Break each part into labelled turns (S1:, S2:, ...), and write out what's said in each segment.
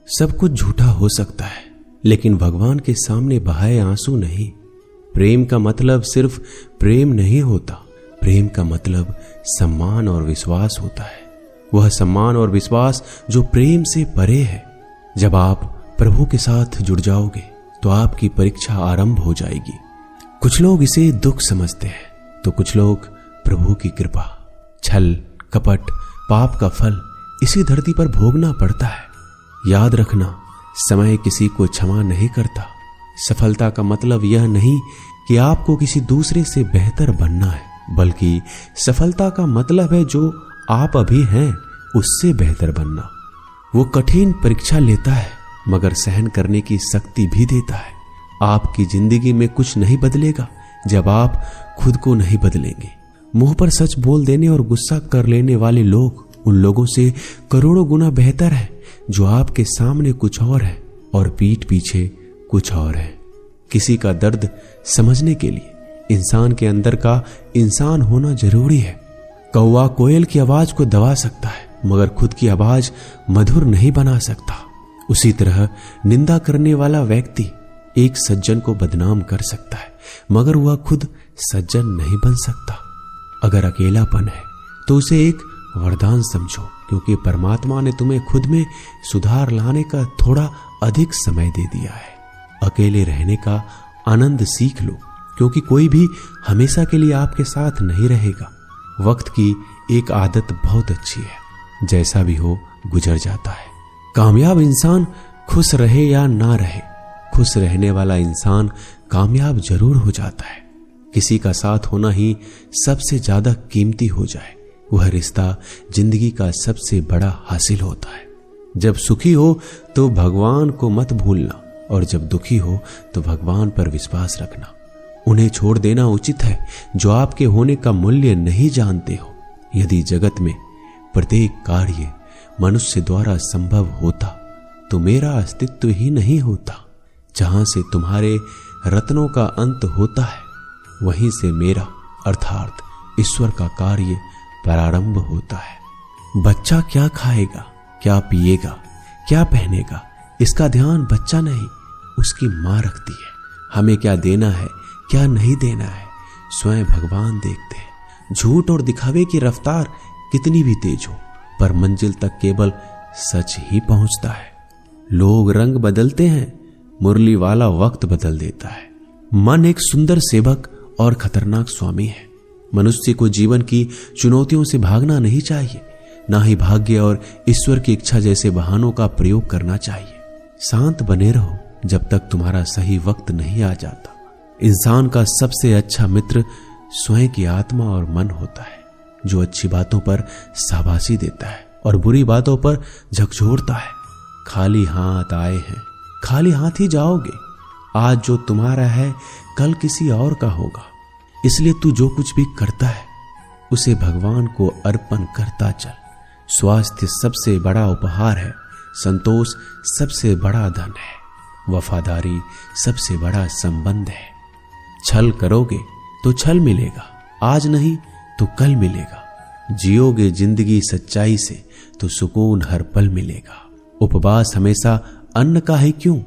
S1: सब कुछ झूठा हो सकता है, लेकिन भगवान के सामने बहाए आंसू नहीं। प्रेम का मतलब सिर्फ प्रेम नहीं होता, प्रेम का मतलब सम्मान और विश्वास होता है। वह सम्मान और विश्वास जो प्रेम से परे है। जब आप प्रभु के साथ जुड़ जाओगे तो आपकी परीक्षा आरंभ हो जाएगी। कुछ लोग इसे दुख समझते हैं तो कुछ लोग प्रभु की कृपा। छल, कपट, पाप का फल इसी धरती पर भोगना पड़ता है। याद रखना, समय किसी को क्षमा नहीं करता। सफलता का मतलब यह नहीं कि आपको किसी दूसरे से बेहतर बनना है, बल्कि सफलता का मतलब है जो आप अभी हैं उससे बेहतर बनना। वो कठिन परीक्षा लेता है मगर सहन करने की शक्ति भी देता है। आपकी जिंदगी में कुछ नहीं बदलेगा जब आप खुद को नहीं बदलेंगे। मुंह पर सच बोल देने और गुस्सा कर लेने वाले लोग उन लोगों से करोड़ों गुना बेहतर है जो आपके सामने कुछ और है और पीठ पीछे कुछ और है। किसी का दर्द समझने के लिए इंसान के अंदर का इंसान होना जरूरी है। कौवा कोयल की आवाज को दबा सकता है मगर खुद की आवाज मधुर नहीं बना सकता। उसी तरह निंदा करने वाला व्यक्ति एक सज्जन को बदनाम कर सकता है मगर वह खुद सज्जन नहीं बन सकता। अगर अकेलापन है तो उसे एक वरदान समझो, क्योंकि परमात्मा ने तुम्हें खुद में सुधार लाने का थोड़ा अधिक समय दे दिया है। अकेले रहने का आनंद सीख लो, क्योंकि कोई भी हमेशा के लिए आपके साथ नहीं रहेगा। वक्त की एक आदत बहुत अच्छी है, जैसा भी हो गुजर जाता है। कामयाब इंसान खुश रहे या ना रहे, खुश रहने वाला इंसान कामयाब जरूर हो जाता है। किसी का साथ होना ही सबसे ज्यादा कीमती हो जाए, वह रिश्ता जिंदगी का सबसे बड़ा हासिल होता है। जब सुखी हो तो भगवान को मत भूलना, और जब दुखी हो तो भगवान पर विश्वास रखना। उन्हें छोड़ देना उचित है जो आपके होने का मूल्य नहीं जानते हो। यदि जगत में प्रत्येक कार्य मनुष्य द्वारा संभव होता तो मेरा अस्तित्व ही नहीं होता। जहां से तुम्हारे रत्नों का अंत होता है वहीं से मेरा अर्थात ईश्वर का कार्य प्रारंभ होता है। बच्चा क्या खाएगा, क्या पिएगा, क्या पहनेगा, इसका ध्यान बच्चा नहीं उसकी मां रखती है। हमें क्या देना है, क्या नहीं देना है, स्वयं भगवान देखते हैं। झूठ और दिखावे की रफ्तार कितनी भी तेज हो, पर मंजिल तक केवल सच ही पहुंचता है। लोग रंग बदलते हैं, मुरली वाला वक्त बदल देता है। मन एक सुंदर सेवक और खतरनाक स्वामी है। मनुष्य को जीवन की चुनौतियों से भागना नहीं चाहिए, ना ही भाग्य और ईश्वर की इच्छा जैसे बहानों का प्रयोग करना चाहिए। शांत बने रहो जब तक तुम्हारा सही वक्त नहीं आ जाता। इंसान का सबसे अच्छा मित्र स्वयं की आत्मा और मन होता है, जो अच्छी बातों पर शाबाशी देता है और बुरी बातों पर झकझोरता है। खाली हाथ आए हैं, खाली हाथ ही जाओगे। आज जो तुम्हारा है कल किसी और का होगा, इसलिए तू जो कुछ भी करता है उसे भगवान को अर्पण करता चल। स्वास्थ्य सबसे बड़ा उपहार है, संतोष सबसे बड़ा धन है, वफादारी सबसे बड़ा संबंध है। छल करोगे तो छल मिलेगा, आज नहीं तो कल मिलेगा। जियोगे जिंदगी सच्चाई से तो सुकून हर पल मिलेगा। उपवास हमेशा अन्न का ही क्यों,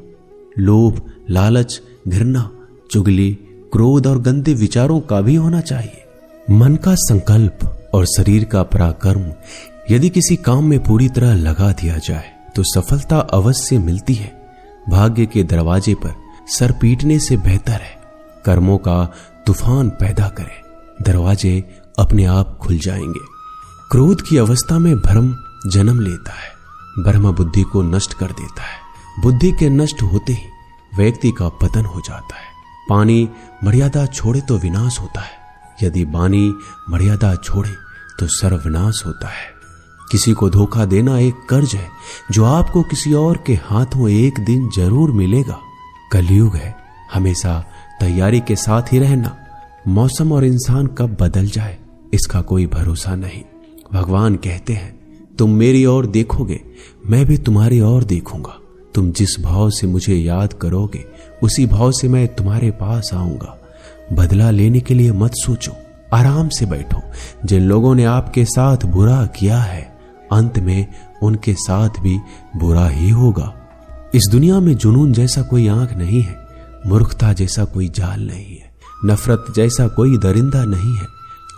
S1: लोभ, लालच, घृणा, चुगली, क्रोध और गंदे विचारों का भी होना चाहिए। मन का संकल्प और शरीर का पराक्रम यदि किसी काम में पूरी तरह लगा दिया जाए तो सफलता अवश्य मिलती है। भाग्य के दरवाजे पर सर पीटने से बेहतर है कर्मों का तूफान पैदा करें, दरवाजे अपने आप खुल जाएंगे। क्रोध की अवस्था में भ्रम जन्म लेता है, ब्रह्म बुद्धि को नष्ट कर देता है। बुद्धि के नष्ट होते ही व्यक्ति का पतन हो जाता है। पानी मर्यादा छोड़े तो विनाश होता है, यदि वाणी मर्यादा छोड़े तो सर्वनाश होता है। किसी को धोखा देना एक कर्ज है जो आपको किसी और के हाथों एक दिन जरूर मिलेगा। कलयुग है, हमेशा तैयारी के साथ ही रहना। मौसम और इंसान कब बदल जाए इसका कोई भरोसा नहीं। भगवान कहते हैं, तुम मेरी ओर देखोगे, मैं भी तुम्हारी ओर देखूंगा। तुम जिस भाव से मुझे याद करोगे उसी भाव से मैं तुम्हारे पास आऊंगा। बदला लेने के लिए मत सोचो, आराम से बैठो। जिन लोगों ने आपके साथ बुरा किया है अंत में उनके साथ भी बुरा ही होगा। इस दुनिया में जुनून जैसा कोई आंख नहीं है, मूर्खता जैसा कोई जाल नहीं है, नफरत जैसा कोई दरिंदा नहीं है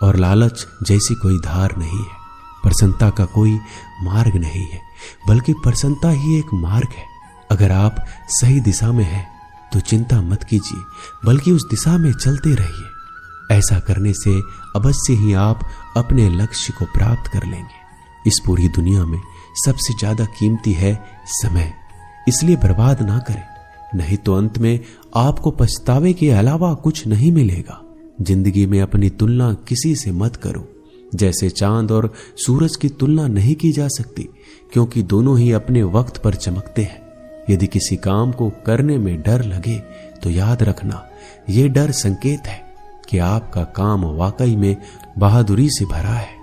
S1: और लालच जैसी कोई धार नहीं है। प्रसन्नता का कोई मार्ग नहीं है, बल्कि प्रसन्नता ही एक मार्ग है। अगर आप सही दिशा में हैं तो चिंता मत कीजिए, बल्कि उस दिशा में चलते रहिए। ऐसा करने से अवश्य ही आप अपने लक्ष्य को प्राप्त कर लेंगे। इस पूरी दुनिया में सबसे ज्यादा कीमती है समय, इसलिए बर्बाद ना करें, नहीं तो अंत में आपको पछतावे के अलावा कुछ नहीं मिलेगा। जिंदगी में अपनी तुलना किसी से मत करो। जैसे चांद और सूरज की तुलना नहीं की जा सकती, क्योंकि दोनों ही अपने वक्त पर चमकते हैं। यदि किसी काम को करने में डर लगे तो याद रखना, यह डर संकेत है कि आपका काम वाकई में बहादुरी से भरा है।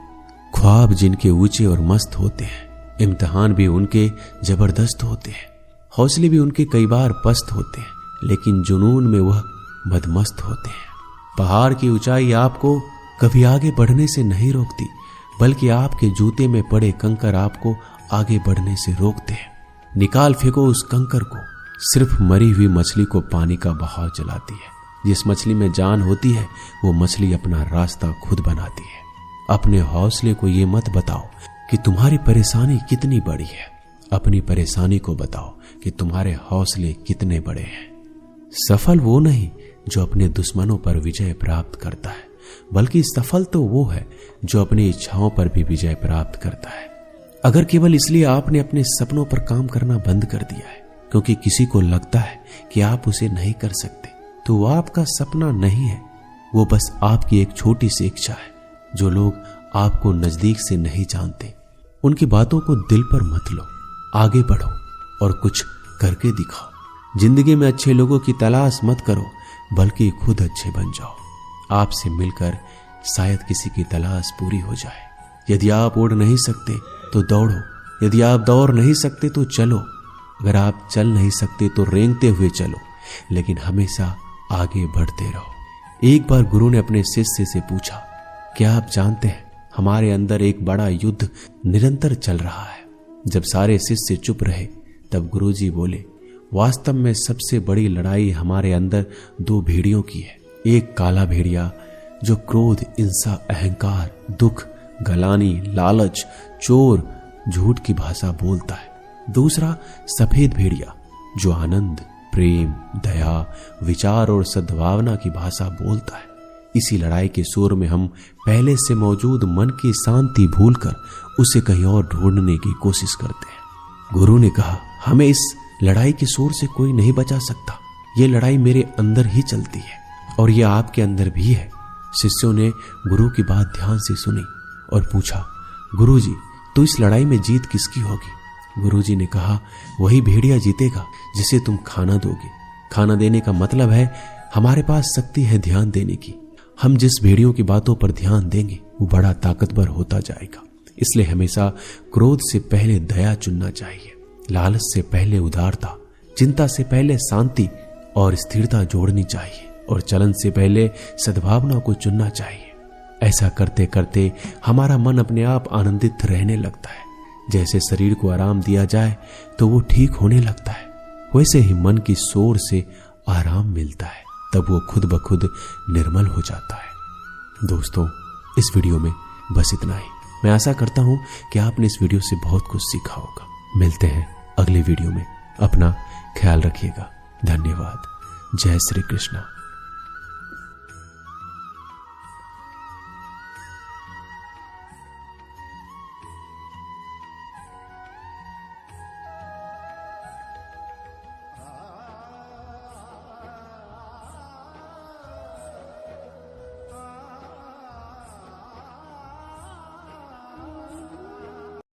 S1: ख्वाब जिनके ऊंचे और मस्त होते हैं, इम्तिहान भी उनके जबरदस्त होते हैं, हौसले भी उनके कई बार पस्त होते हैं, लेकिन जुनून में वह मदमस्त होते हैं। पहाड़ की ऊंचाई आपको कभी आगे बढ़ने से नहीं रोकती, बल्कि आपके जूते में पड़े कंकर आपको आगे बढ़ने से रोकते हैं। निकाल फेंको उस कंकर को, सिर्फ मरी हुई मछली को पानी का बहाव चलाती है। जिस मछली में जान होती है वो मछली अपना रास्ता खुद बनाती है। अपने हौसले को ये मत बताओ कि तुम्हारी परेशानी कितनी बड़ी है, अपनी परेशानी को बताओ कि तुम्हारे हौसले कितने बड़े हैं। सफल वो नहीं जो अपने दुश्मनों पर विजय प्राप्त करता है, बल्कि सफल तो वो है जो अपनी इच्छाओं पर भी विजय प्राप्त करता है। अगर केवल इसलिए आपने अपने सपनों पर काम करना बंद कर दिया है क्योंकि किसी को लगता है कि आप उसे नहीं कर सकते, तो वो आपका सपना नहीं है, वो बस आपकी एक छोटी सी इच्छा है। जो लोग आपको नजदीक से नहीं जानते, उनकी बातों को दिल पर मत लो, आगे बढ़ो और कुछ करके दिखाओ। जिंदगी में अच्छे लोगों की तलाश मत करो, बल्कि खुद अच्छे बन जाओ। आपसे मिलकर शायद किसी की तलाश पूरी हो जाए। यदि आप उड़ नहीं सकते तो दौड़ो, यदि आप दौड़ नहीं सकते तो चलो, अगर आप चल नहीं सकते तो रेंगते हुए चलो, लेकिन हमेशा आगे बढ़ते रहो। एक बार गुरु ने अपने शिष्य से पूछा, क्या आप जानते हैं हमारे अंदर एक बड़ा युद्ध निरंतर चल रहा है। जब सारे शिष्य चुप रहे तब गुरुजी बोले, वास्तव में सबसे बड़ी लड़ाई हमारे अंदर दो भेड़ियों की है। एक काला भेड़िया जो क्रोध, हिंसा, अहंकार, दुख, गलानी, लालच, चोर, झूठ की भाषा बोलता है। दूसरा सफेद भेड़िया जो आनंद, प्रेम, दया, विचार और सद्भावना की भाषा बोलता है। इसी लड़ाई के शोर में हम पहले से मौजूद मन की शांति भूलकर उसे कहीं और ढूंढने की कोशिश करते हैं। गुरु ने कहा, हमें इस लड़ाई के शोर से कोई नहीं बचा सकता। ये लड़ाई मेरे अंदर ही चलती है और ये आपके अंदर भी है। शिष्यों ने गुरु की बात ध्यान से सुनी और पूछा, गुरुजी, तो इस लड़ाई में जीत किसकी होगी? गुरुजी ने कहा, वही भेड़िया जीतेगा जिसे तुम खाना दोगे। खाना देने का मतलब है हमारे पास शक्ति है ध्यान देने की। हम जिस भेड़ियों की बातों पर ध्यान देंगे वो बड़ा ताकतवर होता जाएगा। इसलिए हमेशा क्रोध से पहले दया चुनना चाहिए, लालच से पहले उदारता, चिंता से पहले शांति और स्थिरता जोड़नी चाहिए और चलन से पहले सद्भावना को चुनना चाहिए। ऐसा करते करते हमारा मन अपने आप आनंदित रहने लगता है। जैसे शरीर को आराम दिया जाए तो वो ठीक होने लगता है, वैसे ही मन की शोर से आराम मिलता है, तब वो खुद ब खुद निर्मल हो जाता है। दोस्तों, इस वीडियो में बस इतना ही। मैं आशा करता हूं कि आपने इस वीडियो से बहुत कुछ सीखा होगा। मिलते हैं अगले वीडियो में। अपना ख्याल रखिएगा। धन्यवाद। जय श्री कृष्ण।